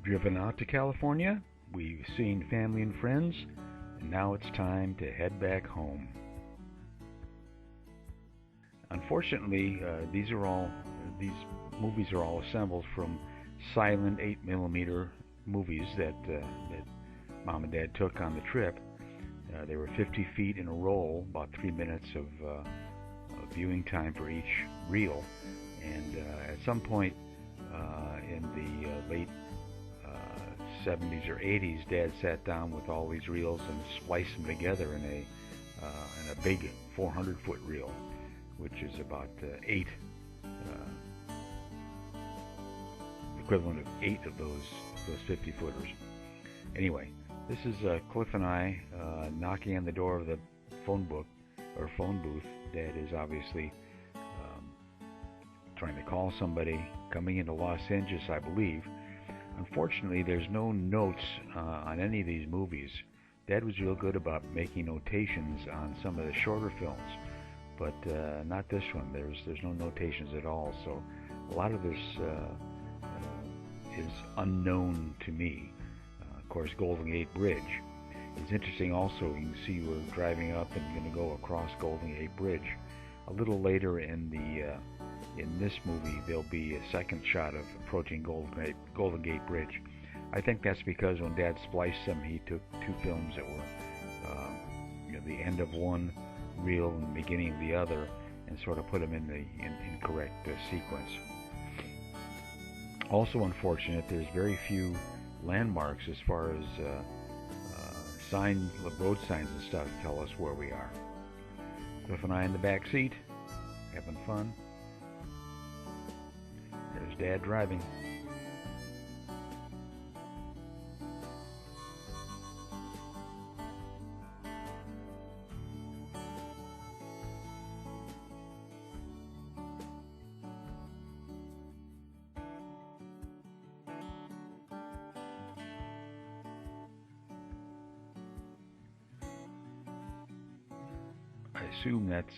We've driven out to California, we've seen family and friends, and now it's time to head back home. Unfortunately, these movies are all assembled from silent 8mm movies that Mom and Dad took on the trip. They were 50 feet in a roll, about 3 minutes of viewing time for each reel. And at some point in the late 70s or 80s, Dad sat down with all these reels and spliced them together in a big 400-foot reel, which is about equivalent of 8 of those 50-footers. Anyway, this is Cliff and I knocking on the door of the phone booth. Dad is obviously trying to call somebody coming into Los Angeles, I believe. Unfortunately, there's no notes on any of these movies. Dad was real good about making notations on some of the shorter films, but not this one. There's no notations at all, so a lot of this is unknown to me. Of course, Golden Gate Bridge. It's interesting also, you can see we're driving up and going to go across Golden Gate Bridge. A little later in this movie, there'll be a second shot of approaching Golden Gate Bridge. I think that's because when Dad spliced them, he took 2 films that were the end of one reel and the beginning of the other, and sort of put them in the incorrect sequence. Also unfortunate, there's very few landmarks as far as road signs and stuff to tell us where we are. Cliff and I in the back seat, having fun. There's Dad driving. I assume that's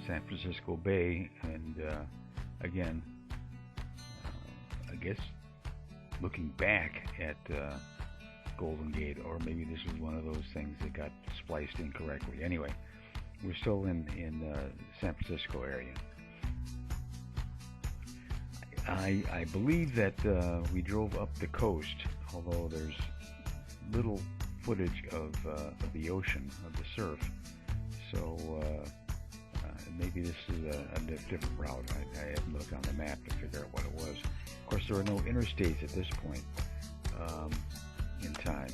San Francisco Bay, and again, I guess looking back at Golden Gate, or maybe this was one of those things that got spliced incorrectly. Anyway, we're still in San Francisco area. I believe that we drove up the coast, although there's little footage of the ocean, of the surf. So maybe this is a different route. I haven't looked on the map to figure out what it was. Of course, there are no interstates at this point in time.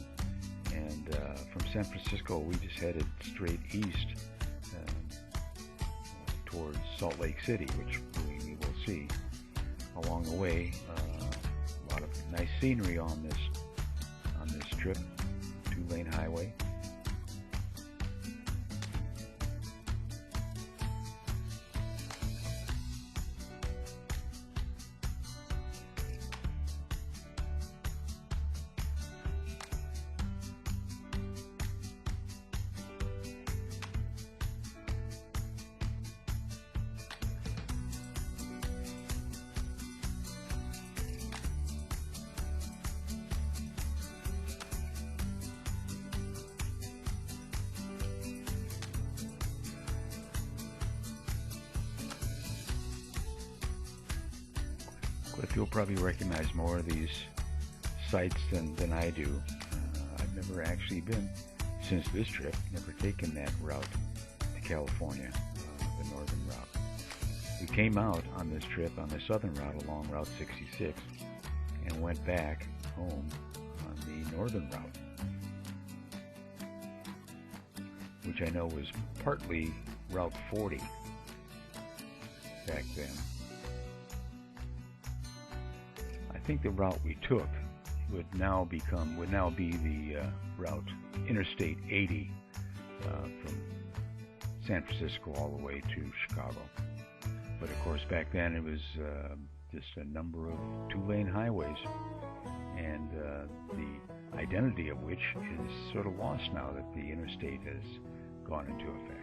And from San Francisco, we just headed straight east towards Salt Lake City, which we will see along the way. A lot of nice scenery on this trip, 2-lane highway. Cliff, you'll probably recognize more of these sites than I do. I've never actually been, since this trip, never taken that route to California, the northern route. We came out on this trip on the southern route along Route 66 and went back home on the northern route, which I know was partly Route 40 back then. I think the route we took would now be the route Interstate 80 from San Francisco all the way to Chicago. But of course, back then it was just a number of 2-lane highways, and the identity of which is sort of lost now that the interstate has gone into effect.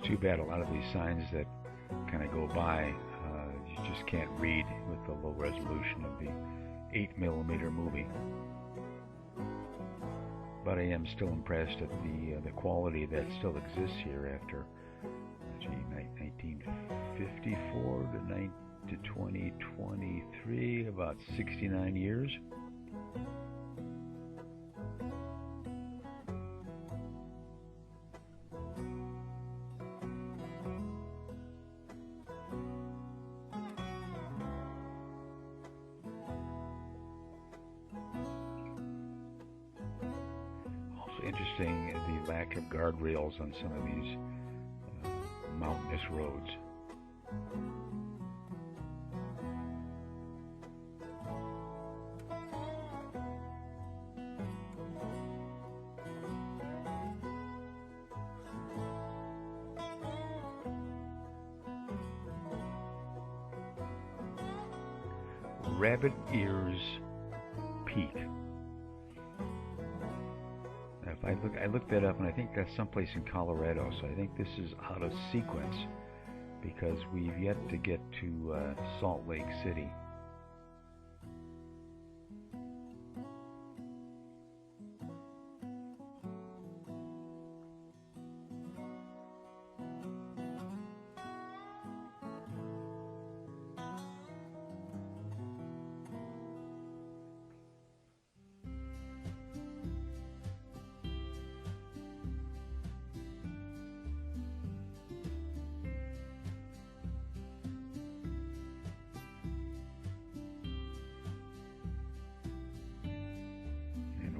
too bad a lot of these signs that kind of go by, you just can't read with the low resolution of the 8mm movie. But I am still impressed at the quality that still exists here after 1954 to 2023, about 69 years. Interesting, the lack of guardrails on some of these mountainous roads. Rabbit Ears Peak. I looked that up, and I think that's someplace in Colorado, so I think this is out of sequence because we've yet to get to Salt Lake City.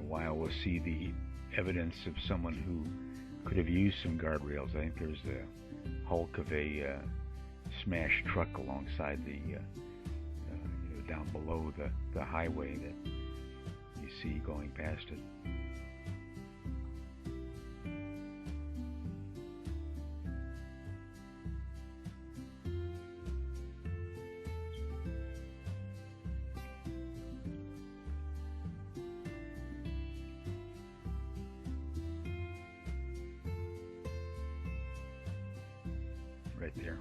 While we'll see the evidence of someone who could have used some guardrails. I think there's the hulk of a smashed truck alongside the down below the highway that you see going past it. Right there.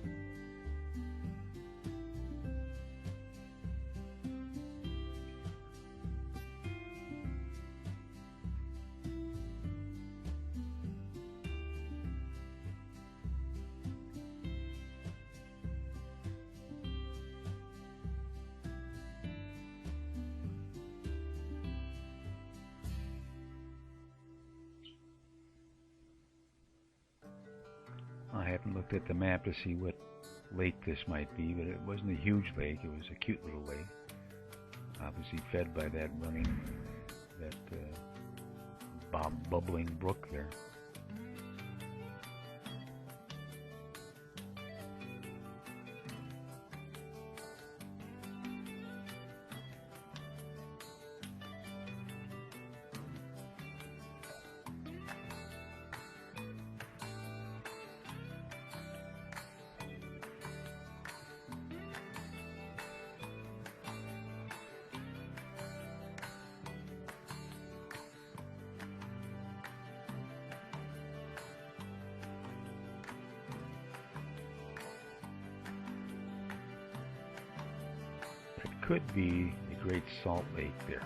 I haven't looked at the map to see what lake this might be, but it wasn't a huge lake. It was a cute little lake, obviously fed by that bubbling brook there. Could be the Great Salt Lake there,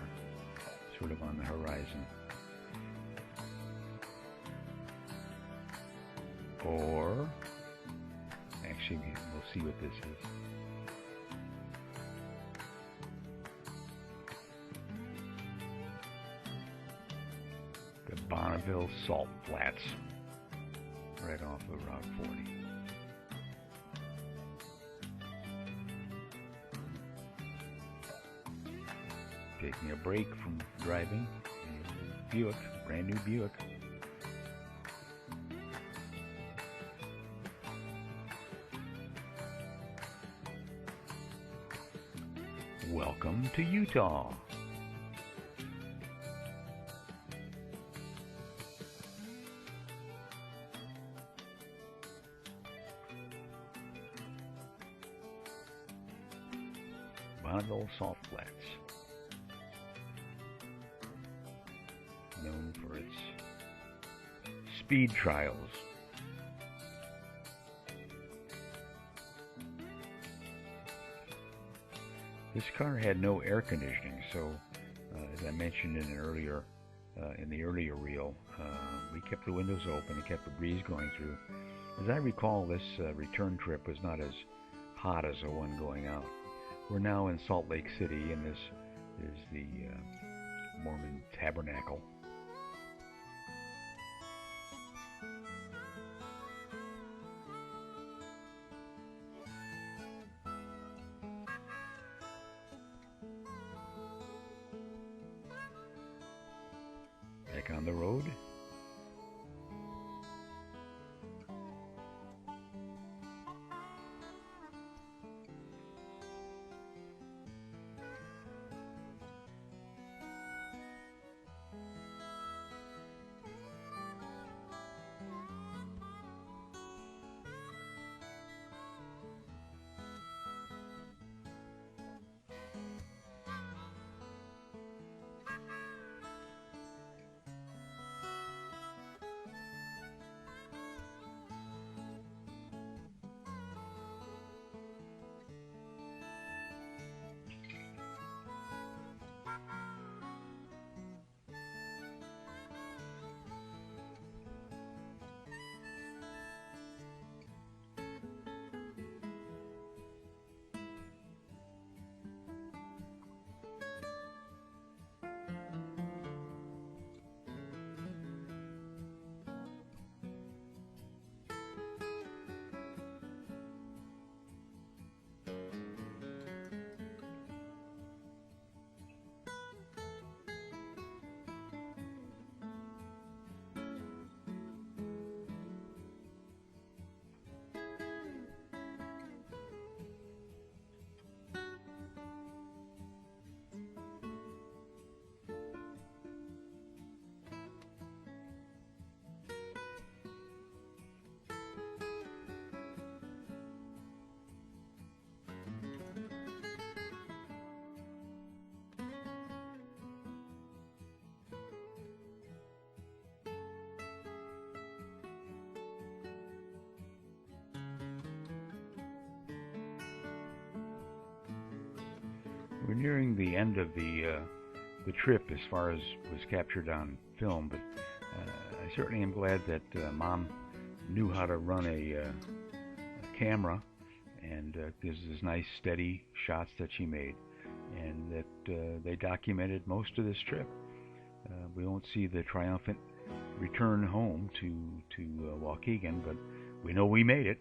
sort of on the horizon. Or, actually, we'll see what this is. The Bonneville Salt Flats, right off of Route 40. Taking a break from driving a Buick, brand new Buick. Welcome to Utah. Bonneville Salt Flats. Known for its speed trials. This car had no air conditioning, so as I mentioned in the earlier reel, we kept the windows open and kept the breeze going through. As I recall, this return trip was not as hot as the one going out. We're now in Salt Lake City, and this is the Mormon Tabernacle. Back on the road. We're nearing the end of the trip as far as was captured on film, but I certainly am glad that Mom knew how to run a camera, and gives us nice steady shots that she made, and that they documented most of this trip. We won't see the triumphant return home to Waukegan, but we know we made it,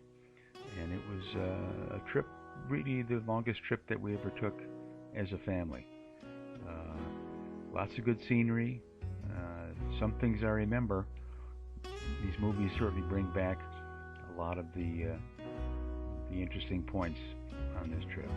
and it was a trip, really the longest trip that we ever took as a family. Lots of good scenery. Some things I remember. These movies certainly bring back a lot of the interesting points on this trip.